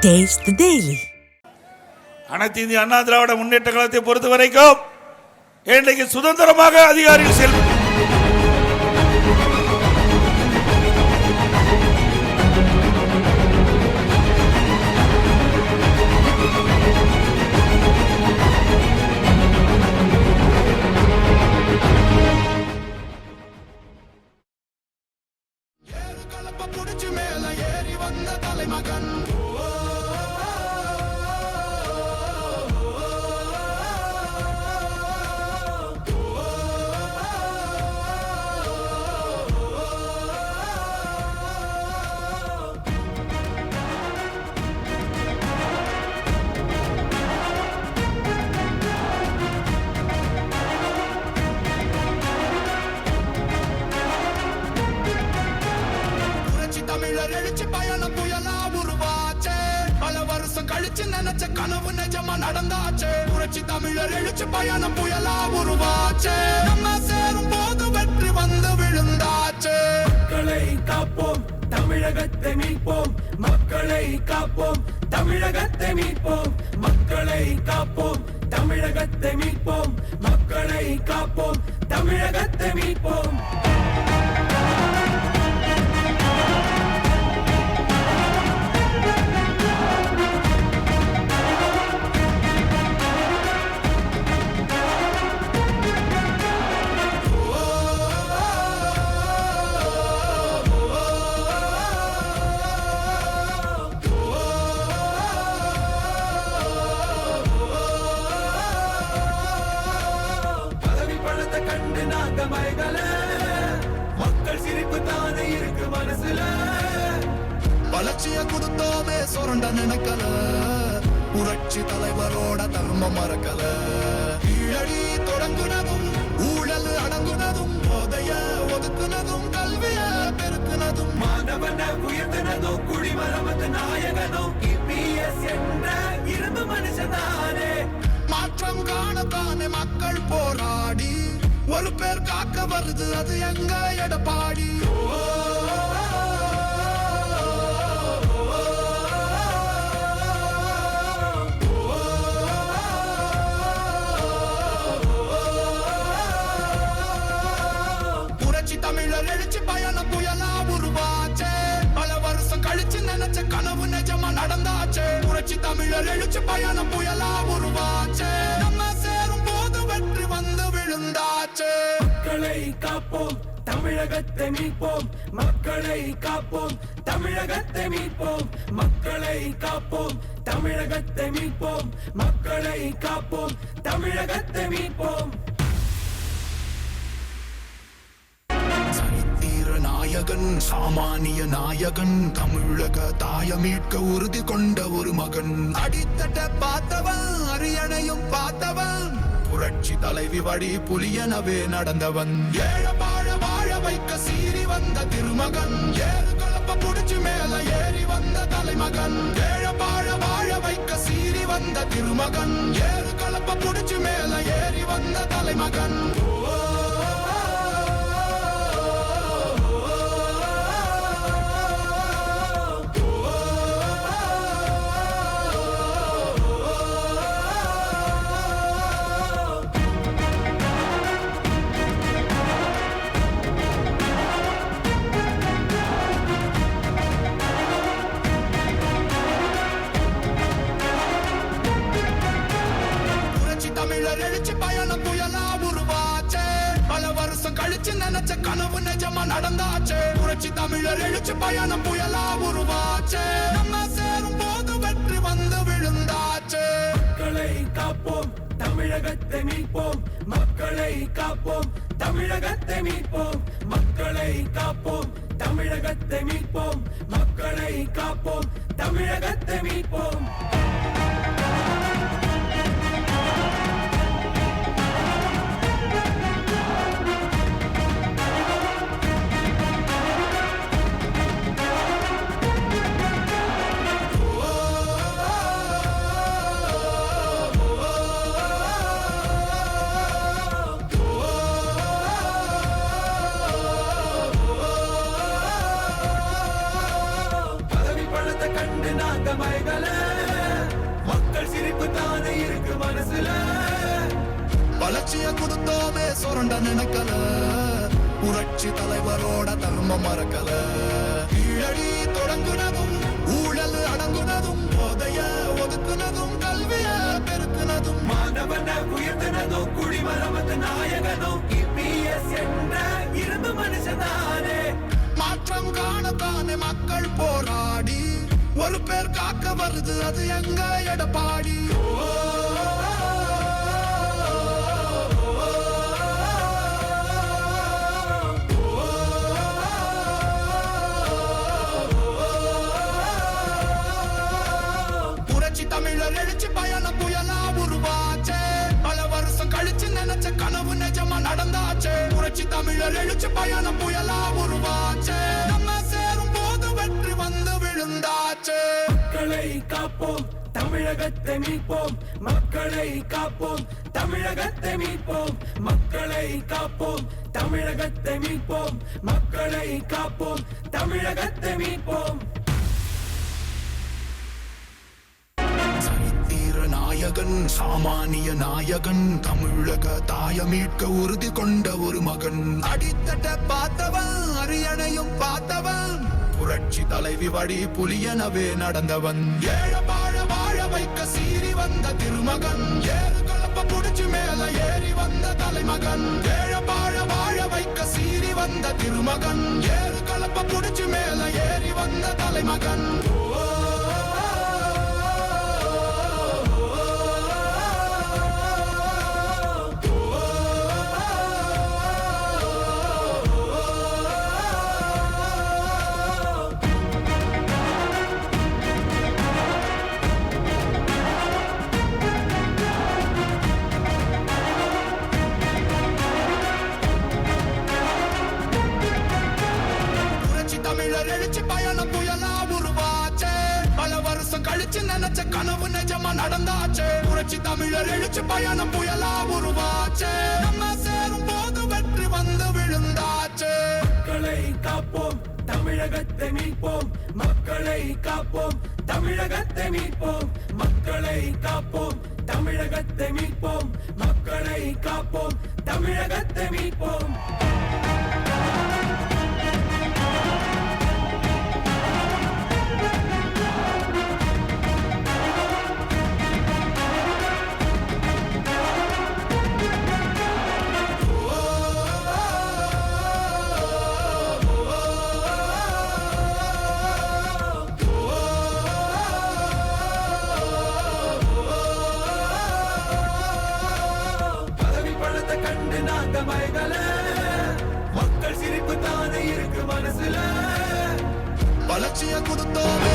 Taste the Daily. அனைத்து இந்திய அண்ணா திராவிட முன்னேற்ற கழகத்தை பொறுத்த வரைக்கும் இன்றைக்கு சுதந்திரமாக அதிகாரிகள் செல்லும் எழுச்சி பயணம் புயலா உருவாச்சே. பல வருஷம் கழிச்சு நினைச்ச கனவு நிஜமா நடந்தாச்சே. புரட்சி தமிழர் எழுச்சி பயணம் புயலா உருவாச்சே. நம்ம சேரும் போது வெற்றி வந்து விழுந்தாச்சே. மக்களை காப்போம், தமிழகத்தை மீட்போம். மக்களை காப்போம், தமிழகத்தை மீட்போம். மக்களை காப்போம், தமிழகத்தை மீட்போம். மக்களை காப்போம், தமிழகத்தை மீட்போம். மக்கள் சிரிப்பு தானே இருக்கு மனசுல. வளர்ச்சிய கொடுத்தோமே சுரண்ட நினைக்கல. புரட்சி தலைவரோட தர்மம் மறக்கல. கீழடி தொடங்குனதும் ஊழல் அடங்குனதும் போதைய ஒதுக்குனதும் கல்விய பெருக்குனதும் மாணவனை உயர்த்தினதும் குடிமரமத்து நாயகனும் இபிஎஸ் என்ற இரும்பு மனுஷனானே. மாற்றம் காணத்தானே மக்கள் போராடி ஒரு பேர் காக்க வருது அது எங்க எடப்பாடி. புரட்சி தமிழர் எழுச்சி பயணம் புயலா உருவாச்சே. பல வருஷம் கழிச்சு நினைச்ச கனவு நிஜமா நடந்தாச்சே. புரட்சி தமிழர் எழுச்சி பயணம் புயலா உருவாச்சே. நம்ம சேரும் போது வெற்றி வந்து விழுந்தாச்சே. மக்களை காப்போம், தமிழகத்தை மீட்போம். மக்களை காப்போம், தமிழகத்தை மீட்போம். மக்களை காப்போம், தமிழகத்தை மீட்போம். மக்களை காப்போம், தமிழகத்தை மீட்போம். நாயகன் சாமானிய நாயகன் தமிழக தாய மீட்க உறுதி கொண்ட ஒரு மகன். அடித்தட்ட பார்த்தவன் அரியணையும் பார்த்தவன். புரட்சி தலைவி வழி புலியனவே நடந்தவன். ஏழ வாழ வாழ வைக்க சீறி வந்த திருமகன். ஏறு கலப்ப புடிச்சு மேல ஏறி வந்த தலைமகன். ஏழ வாழ வாழ வைக்க சீறி வந்த திருமகன். ஏறு கலப்ப புடிச்சு மேல ஏறி வந்த தலைமகன். எழுச்சி பயணம் புயலா உருவாச்சே. பல வருஷம் கழிச்சு நினைச்ச கனவு நிஜமா நடந்தாச்சே. புரட்சி தமிழர் எழுச்சி பயணம் புயலா உருவாச்சே. நம்ம சேரும் போது வெற்றி வந்து விழுந்தாச்சே. மக்களை காப்போம், தமிழகத்தை மீட்போம். மக்களை காப்போம், தமிழகத்தை மீட்போம். மக்களை காப்போம், தமிழகத்தை மீட்போம். மக்களை காப்போம், தமிழகத்தை மீட்போம். கண்டு நாங்க மயங்கல மக்கள் சிரிப்பு தானே இருக்கு மனசுல வளர்ச்சிய கொடுத்தோமே சுரண்ட நினைக்கல புரட்சி தலைவரோட தர்மம் மறக்கல கீழடி தொடங்குனதும் ஊழல் அடங்குனதும் போதைய ஒதுக்குனதும் கல்விய பெருக்குனதும் மாணவன உயர்த்தினதும் குடிமரமத்து நாயகனும் EPS என்ற இரும்பு மனுஷனானே மாற்றம் காணத்தானே மக்கள் போராடி ஒரு பேர் காக்க வருது அது எங்க எடப்பாடி புரட்சி தமிழர் எழுச்சி பயணம் புயலா உருவாச்சே பல வருஷம் கழிச்சு நினைச்ச கனவு நிஜமா நடந்தாச்சே புரட்சி தமிழர் எழுச்சி பயணம் புயலா உருவாச்சே நம்ம சேரும் போது வெற்றி வந்து விழுந்தாச்சே மக்களை காப்போம் தமிழகத்தை மீட்போம் மக்களை காப்போம் தமிழகத்தை மீட்போம் மக்களை காப்போம் தமிழகத்தை மீட்போம் மக்களை காப்போம் தமிழகத்தை மீட்போம் சரித்திர நாயகன் சாமானிய நாயகன் தமிழக தாய மீட்க உறுதி கொண்ட ஒரு மகன் அடித்தட்ட பார்த்தவன் அரியணையும் பார்த்தவன் புரட்சி தலைவி வழி புலியனவே நடந்தவன் ஏழ வாழ வாழ வைக்க சீறி வந்த திருமகன் ஏறு கலப்ப புடிச்சு மேல ஏறி வந்த தலைமகன் ஏழ வாழ வாழ வைக்க சீறி வந்த திருமகன் ஏறு கலப்ப புடிச்சு மேல ஏறி வந்த தலைமகன் தமிழர் எழுச்சி பயணம் புயலா உருவாச்சே பல வருஷம் கழிச்சு நினைச்ச கனவு நிஜமா நடந்தாச்சே புரட்சி தமிழர் எழுச்சி பயணம் புயலா உருவாச்சே நம்ம சேரும் போது வெற்றி வந்து விழுந்தாச்சே மக்களை காப்போம் தமிழகத்தை மீட்போம் மக்களை காப்போம் தமிழகத்தை மீட்போம் மக்களை காப்போம் தமிழகத்தை மீட்போம் மக்களை காப்போம் தமிழகத்தை மீட்போம் கண்டு நாங்க மயங்கல மக்கள் சிரிப்பு தானே இருக்கு மனசுல வளர்ச்சிய கொடுத்தோமே